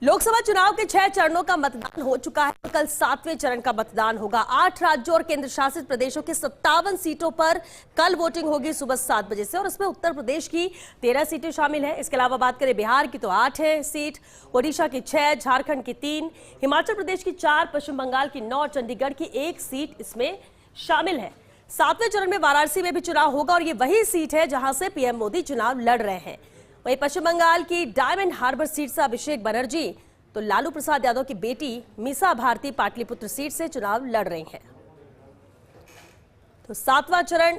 लोकसभा चुनाव के 6 चरणों का मतदान हो चुका है। कल 7वें चरण का मतदान होगा। 8 राज्यों और केंद्र शासित प्रदेशों की 57 सीटों पर कल वोटिंग होगी सुबह 7 बजे से, और इसमें उत्तर प्रदेश की 13 सीटें शामिल हैं। इसके अलावा बात करें बिहार की तो 8 है सीट, ओडिशा की 6, झारखंड की 3, हिमाचल प्रदेश की 4, पश्चिम बंगाल की 9, चंडीगढ़ की 1 सीट इसमें शामिल है। 7वें चरण में वाराणसी में भी चुनाव होगा और ये वही सीट है जहां से पीएम मोदी चुनाव लड़ रहे हैं। वहीं पश्चिम बंगाल की डायमंड हार्बर सीट से अभिषेक बनर्जी तो लालू प्रसाद यादव की बेटी मीसा भारती पाटलिपुत्र सीट से चुनाव लड़ रही हैं। तो 7वां चरण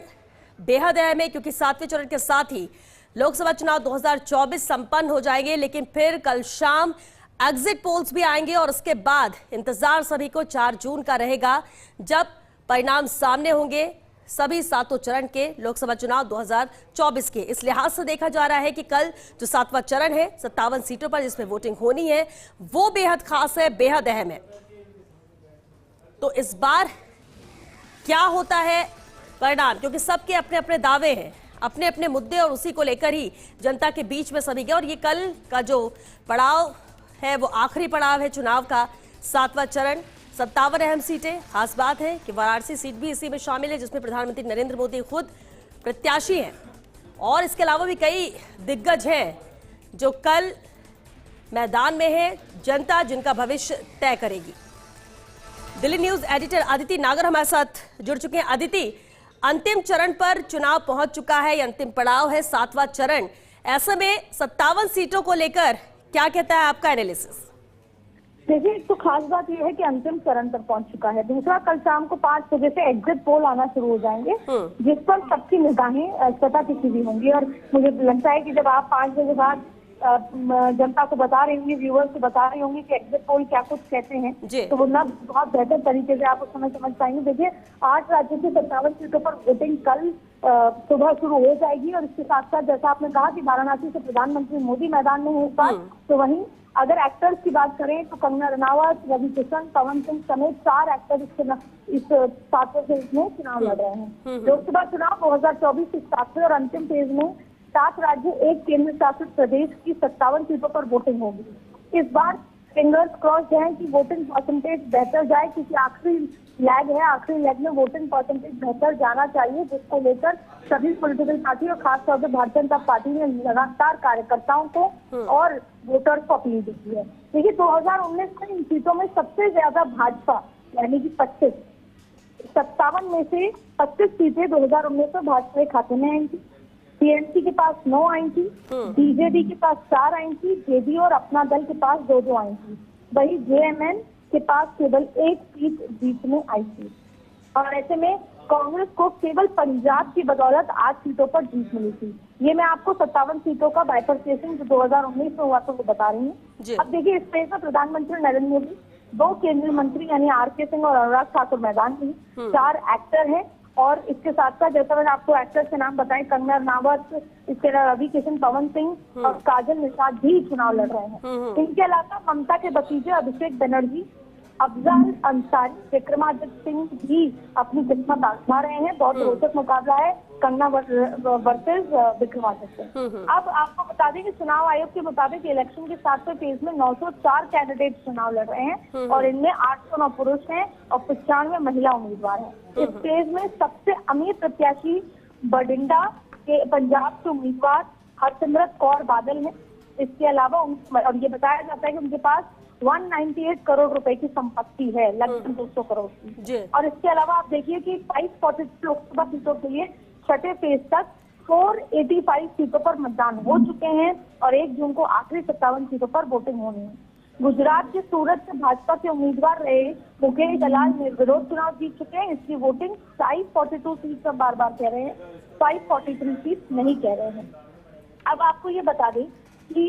बेहद अहम है क्योंकि 7वें चरण के साथ ही लोकसभा चुनाव 2024 संपन्न हो जाएंगे, लेकिन फिर कल शाम एग्जिट पोल्स भी आएंगे और उसके बाद इंतजार सभी को 4 जून का रहेगा जब परिणाम सामने होंगे सभी 7 चरण के लोकसभा चुनाव 2024 के। इस लिहाज से देखा जा रहा है कि कल जो 7वां चरण है 57 सीटों पर जिसमें वोटिंग होनी है वो बेहद खास है, बेहद अहम है। तो इस बार क्या होता है परिणाम, क्योंकि सबके अपने अपने दावे हैं, अपने अपने मुद्दे, और उसी को लेकर ही जनता के बीच में सभी गए। और ये कल का जो पड़ाव है वो आखिरी पड़ाव है चुनाव का, 7वां चरण, 57 अहम सीटें। खास बात है कि वाराणसी सीट भी इसी में शामिल है जिसमें प्रधानमंत्री नरेंद्र मोदी खुद प्रत्याशी हैं, और इसके अलावा भी कई दिग्गज हैं जो कल मैदान में हैं, जनता जिनका भविष्य तय करेगी। दिल्ली न्यूज एडिटर अदिति नागर हमारे साथ जुड़ चुके हैं। अदिति, अंतिम चरण पर चुनाव पहुंच चुका है, ये अंतिम पड़ाव है 7वां चरण। ऐसे में 57 सीटों को लेकर क्या कहता है आपका एनालिसिस? देखिए, एक तो खास बात यह है कि अंतिम चरण तक पहुंच चुका है। दूसरा, कल शाम को 5 बजे से एग्जिट पोल आना शुरू हो जाएंगे जिस पर सबकी निगाहें स्वतः टिकी हुई होंगी। और मुझे लगता है कि जब आप 5 बजे बाद जनता को बता रही होंगी, व्यूअर्स को बता रही होंगी कि एग्जिट पोल क्या कुछ कहते हैं, तो वो ना बहुत बेहतर तरीके से आप उस समय समझ पाएंगे। देखिए, 8 राज्यों की 57 सीटों पर वोटिंग कल सुबह शुरू हो जाएगी, और इसके साथ साथ जैसा आपने कहा कि वाराणसी से प्रधानमंत्री मोदी मैदान में है इस बार, तो वहीं अगर एक्टर्स की बात करें तो कंगना रनावत, रवि किशन, पवन सिंह समेत 4 एक्टर इस 7वें फेज में चुनाव लड़ रहे हैं। लोकसभा चुनाव 2024 के 7वें और अंतिम फेज में 7 राज्य, 1 केंद्र शासित प्रदेश की 57 सीटों पर वोटिंग होगी। इस बार फिंगर्स क्रॉस्ड है कि वोटिंग परसेंटेज बेहतर जाए, क्योंकि आखिरी लेग में वोटिंग परसेंटेज बेहतर जाना चाहिए, जिसको लेकर सभी पॉलिटिकल पार्टी और खासतौर से भारतीय जनता पार्टी ने लगातार कार्यकर्ताओं को और वोटर्स को अपील की है। देखिए, 2019 में इन सीटों में सबसे ज्यादा भाजपा यानी कि 25, 57 में से 25 सीटें 2019 में भाजपा के खाते में आई थी। टीएमसी के पास 9 आई थी, बीजेडी के पास 4 आई थी, जेडीयू और अपना दल के पास 2 आई थी। वही जेएमएम के पास केवल 1 सीट जीत में आई थी। और ऐसे में कांग्रेस को केवल पंजाब की बदौलत 8 सीटों पर जीत मिली थी। ये मैं आपको 57 सीटों का बाइफरकेशन जो 2019 में हुआ था वो बता रही हूँ। अब देखिए, इस पेज में प्रधानमंत्री नरेंद्र मोदी, 2 केंद्रीय मंत्री यानी आरके सिंह और अनुराग ठाकुर मैदान में, 4 एक्टर हैं, और इसके साथ साथ जैसा मैंने आपको एक्टर्स के नाम बताए, कंगना रनावत, इसके अलावा रवि किशन, पवन सिंह और काजल निषाद भी चुनाव लड़ रहे हैं। इनके अलावा ममता के भतीजे अभिषेक बनर्जी, अफजल अंसारी, विक्रमादित्य सिंह भी अपनी किस्मत आजमा रहे हैं। बहुत रोचक मुकाबला है कंगना वर्सेस विक्रमादित्य। अब आपको बता दें कि चुनाव आयोग के मुताबिक इलेक्शन के 7वें फेज में 904 कैंडिडेट चुनाव लड़ रहे हैं, और इनमें 809 पुरुष हैं और 95 महिला उम्मीदवार हैं। इस फेज में सबसे अमीर प्रत्याशी बठिंडा के पंजाब के उम्मीदवार हरसिमरत कौर बादल है। इसके अलावा और ये बताया जाता है कि उनके पास 198 करोड़ रुपए की संपत्ति है, लगभग 200 करोड़ की। और इसके अलावा आप देखिए कि 542 लोकसभा सीटों के लिए 6ठे फेज तक 485 सीटों पर मतदान हो चुके हैं, और 1 जून को आखिरी 57 सीटों पर वोटिंग होनी है। गुजरात के सूरत से भाजपा के उम्मीदवार रहे मुकेश दलाल निर्विरोध चुनाव जीत चुके हैं। इसकी वोटिंग 542 सीट पर बार बार कह रहे हैं, 543 सीट नहीं कह रहे हैं। अब आपको ये बता दें कि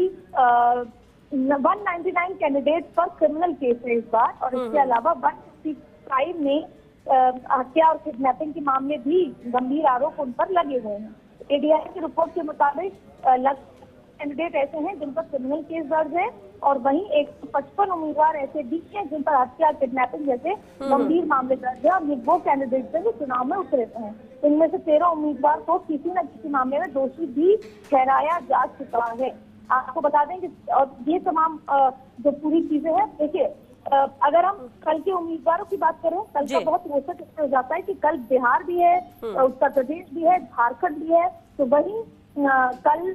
199 कैंडिडेट पर क्रिमिनल केस है इस बार, और इसके अलावा 155 में हत्या और किडनैपिंग के मामले भी गंभीर आरोप उन पर लगे हुए हैं। एडीआई की रिपोर्ट के मुताबिक कैंडिडेट ऐसे हैं जिन पर क्रिमिनल केस दर्ज है, और वहीं 155 उम्मीदवार ऐसे भी हैं जिन पर हत्या, किडनैपिंग जैसे गंभीर मामले दर्ज है, और ये वो कैंडिडेट है जो चुनाव में उतरे हैं। इनमें से 13 उम्मीदवार को किसी न किसी मामले में दोषी भी ठहराया जा चुका है। आपको बता दें कि और ये तमाम जो पूरी चीजें हैं, देखिए अगर हम कल के उम्मीदवारों की बात करें, कल का बहुत रोचक इसमें हो जाता है कि कल बिहार भी है, उत्तर प्रदेश भी है, झारखंड भी है, तो वहीं कल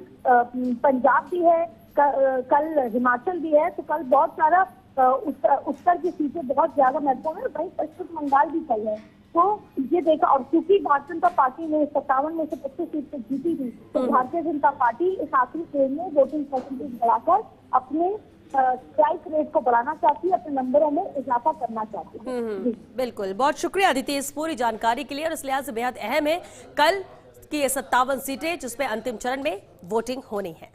पंजाब भी है, कल हिमाचल भी है, तो कल बहुत सारा उत्तर की सीटें बहुत ज्यादा महत्वपूर्ण है। वहीं पश्चिम बंगाल भी कल है, तो ये देखा। और क्योंकि भारतीय जनता पार्टी ने 57 में से 25 सीट पे जीती थी, तो भारतीय जनता पार्टी इस आखिरी फेज में वोटिंग परसेंटेज बढ़ाकर अपने स्ट्राइक रेट को बढ़ाना चाहती है, अपने नंबरों में इजाफा करना चाहती है। बिल्कुल, बहुत शुक्रिया अदिति इस पूरी जानकारी के लिए। और इस लिहाज से बेहद अहम है कल की ये 57 सीटें जिसमें अंतिम चरण में वोटिंग होनी है।